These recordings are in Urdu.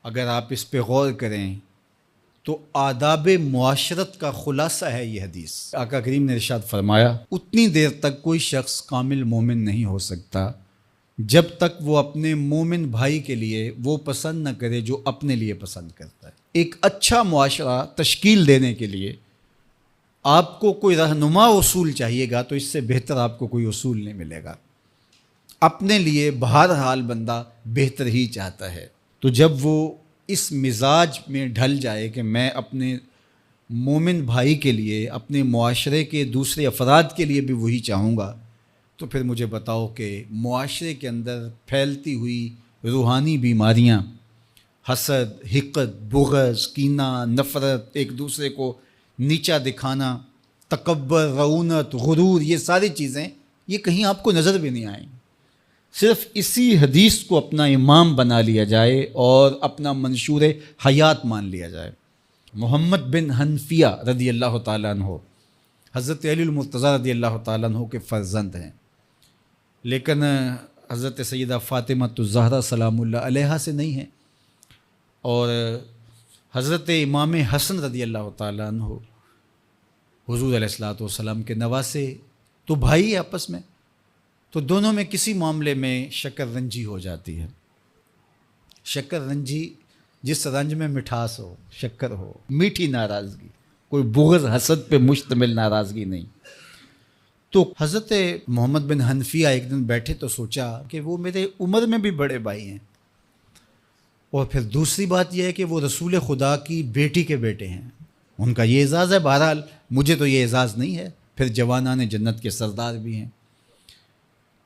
اگر آپ اس پہ غور کریں تو آداب معاشرت کا خلاصہ ہے یہ حدیث۔ آقا کریم نے ارشاد فرمایا اتنی دیر تک کوئی شخص کامل مومن نہیں ہو سکتا جب تک وہ اپنے مومن بھائی کے لیے وہ پسند نہ کرے جو اپنے لیے پسند کرتا ہے۔ ایک اچھا معاشرہ تشکیل دینے کے لیے آپ کو کوئی رہنما اصول چاہیے گا تو اس سے بہتر آپ کو کوئی اصول نہیں ملے گا۔ اپنے لیے بہرحال بندہ بہتر ہی چاہتا ہے، تو جب وہ اس مزاج میں ڈھل جائے کہ میں اپنے مومن بھائی کے لیے، اپنے معاشرے کے دوسرے افراد کے لیے بھی وہی چاہوں گا، تو پھر مجھے بتاؤ کہ معاشرے کے اندر پھیلتی ہوئی روحانی بیماریاں، حسد، حقد، بغض، کینہ، نفرت، ایک دوسرے کو نیچا دکھانا، تکبر، رعونت، غرور، یہ ساری چیزیں یہ کہیں آپ کو نظر بھی نہیں آئیں۔ صرف اسی حدیث کو اپنا امام بنا لیا جائے اور اپنا منشور حیات مان لیا جائے۔ محمد بن حنفیہ رضی اللہ تعالیٰ عنہ حضرت علی المرتضیٰ رضی اللہ تعالیٰ عنہ کے فرزند ہیں، لیکن حضرت سیدہ فاطمہ الزہرا سلام اللہ علیہا سے نہیں ہیں، اور حضرت امام حسن رضی اللہ تعالیٰ عنہ حضور علیہ الصلوۃ والسلام کے نواسے، تو بھائی آپس میں، تو دونوں میں کسی معاملے میں شکر رنجی ہو جاتی ہے۔ شکر رنجی جس رنج میں مٹھاس ہو، شکر ہو، میٹھی ناراضگی، کوئی بغض حسد پہ مشتمل ناراضگی نہیں۔ تو حضرت محمد بن حنفیہ ایک دن بیٹھے تو سوچا کہ وہ میرے عمر میں بھی بڑے بھائی ہیں، اور پھر دوسری بات یہ ہے کہ وہ رسول خدا کی بیٹی کے بیٹے ہیں، ان کا یہ اعزاز ہے، بہرحال مجھے تو یہ اعزاز نہیں ہے، پھر جوانان جنت کے سردار بھی ہیں،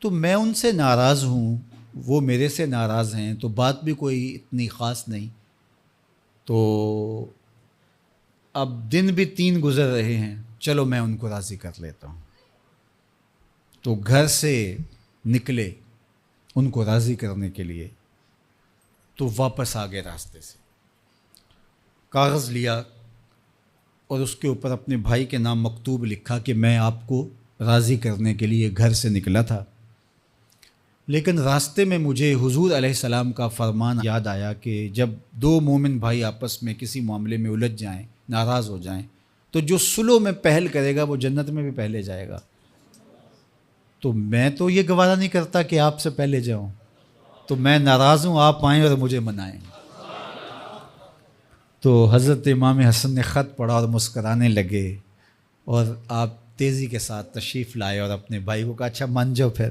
تو میں ان سے ناراض ہوں، وہ میرے سے ناراض ہیں، تو بات بھی کوئی اتنی خاص نہیں، تو اب دن بھی 3 گزر رہے ہیں، چلو میں ان کو راضی کر لیتا ہوں۔ تو گھر سے نکلے ان کو راضی کرنے کے لیے، تو واپس آ گئے راستے سے، کاغذ لیا اور اس کے اوپر اپنے بھائی کے نام مکتوب لکھا کہ میں آپ کو راضی کرنے کے لیے گھر سے نکلا تھا، لیکن راستے میں مجھے حضور علیہ السلام کا فرمان یاد آیا کہ جب 2 مومن بھائی آپس میں کسی معاملے میں الجھ جائیں، ناراض ہو جائیں، تو جو صلح میں پہل کرے گا وہ جنت میں بھی پہلے جائے گا۔ تو میں تو یہ گوارا نہیں کرتا کہ آپ سے پہلے جاؤں، تو میں ناراض ہوں، آپ آئیں اور مجھے منائیں۔ تو حضرت امام حسن نے خط پڑھا اور مسکرانے لگے، اور آپ تیزی کے ساتھ تشریف لائے اور اپنے بھائی کو کہا اچھا مان جاؤ پھر،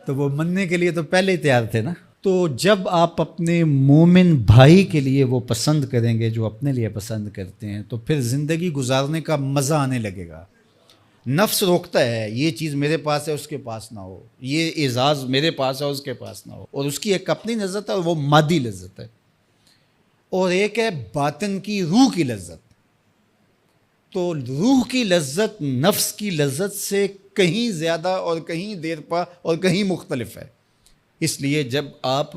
تو وہ مننے کے لیے تو پہلے ہی تیار تھے نا۔ تو جب آپ اپنے مومن بھائی کے لیے وہ پسند کریں گے جو اپنے لیے پسند کرتے ہیں، تو پھر زندگی گزارنے کا مزہ آنے لگے گا۔ نفس روکتا ہے یہ چیز میرے پاس ہے اس کے پاس نہ ہو، یہ اعزاز میرے پاس ہے اس کے پاس نہ ہو، اور اس کی ایک اپنی لذت ہے اور وہ مادی لذت ہے، اور ایک ہے باطن کی، روح کی لذت۔ تو روح کی لذت نفس کی لذت سے کہیں زیادہ اور کہیں دیر پا اور کہیں مختلف ہے۔ اس لیے جب آپ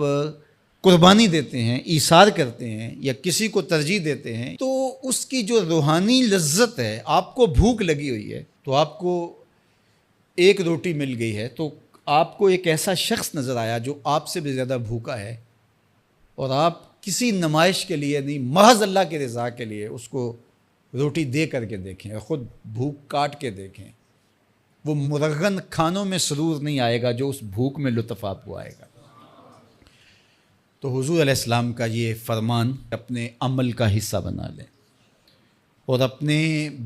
قربانی دیتے ہیں، ایثار کرتے ہیں یا کسی کو ترجیح دیتے ہیں، تو اس کی جو روحانی لذت ہے، آپ کو بھوک لگی ہوئی ہے، تو آپ کو ایک روٹی مل گئی ہے، تو آپ کو ایک ایسا شخص نظر آیا جو آپ سے بھی زیادہ بھوکا ہے، اور آپ کسی نمائش کے لیے نہیں، محض اللہ کے رضا کے لیے اس کو روٹی دے کر کے دیکھیں، خود بھوک کاٹ کے دیکھیں، وہ مرغن کھانوں میں سرور نہیں آئے گا جو اس بھوک میں لطف آپ کو آئے گا۔ تو حضور علیہ السلام کا یہ فرمان اپنے عمل کا حصہ بنا لیں، اور اپنے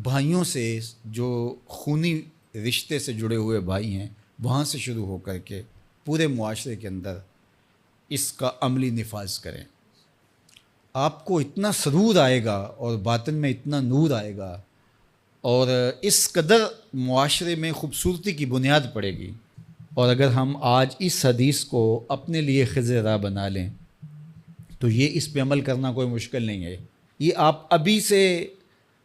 بھائیوں سے، جو خونی رشتے سے جڑے ہوئے بھائی ہیں، وہاں سے شروع ہو کر کے پورے معاشرے کے اندر اس کا عملی نفاذ کریں۔ آپ کو اتنا سرور آئے گا اور باطن میں اتنا نور آئے گا، اور اس قدر معاشرے میں خوبصورتی کی بنیاد پڑے گی۔ اور اگر ہم آج اس حدیث کو اپنے لیے خضر راہ بنا لیں تو یہ اس پہ عمل کرنا کوئی مشکل نہیں ہے۔ یہ آپ ابھی سے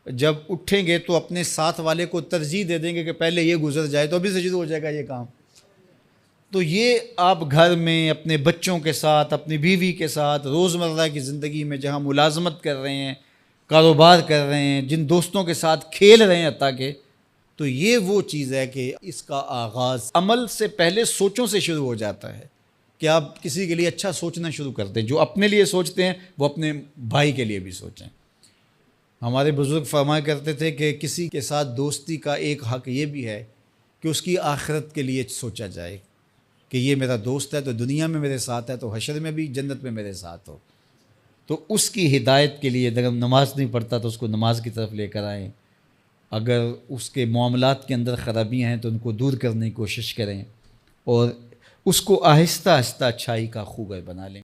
جب اٹھیں گے تو اپنے ساتھ والے کو ترجیح دے دیں گے کہ پہلے یہ گزر جائے، تو ابھی سے شروع ہو جائے گا یہ کام۔ تو یہ آپ گھر میں اپنے بچوں کے ساتھ، اپنی بیوی کے ساتھ، روزمرہ کی زندگی میں جہاں ملازمت کر رہے ہیں، کاروبار کر رہے ہیں، جن دوستوں کے ساتھ کھیل رہے ہیں حتیٰ کہ، تو یہ وہ چیز ہے کہ اس کا آغاز عمل سے پہلے سوچوں سے شروع ہو جاتا ہے۔ کہ آپ کسی کے لیے اچھا سوچنا شروع کرتے ہیں. جو اپنے لیے سوچتے ہیں وہ اپنے بھائی کے لیے بھی سوچیں. ہمارے بزرگ فرمایا کرتے تھے کہ کسی کے ساتھ دوستی کا ایک حق یہ بھی ہے کہ اس کی آخرت کے لیے سوچا جائے کہ یہ میرا دوست ہے تو دنیا میں میرے ساتھ ہے تو حشر میں بھی جنت میں میرے ساتھ ہو. تو اس کی ہدایت کے لیے اگر نماز نہیں پڑھتا تو اس کو نماز کی طرف لے کر آئیں. اگر اس کے معاملات کے اندر خرابیاں ہیں تو ان کو دور کرنے کی کوشش کریں اور اس کو آہستہ آہستہ اچھائی کا خوگر بنا لیں.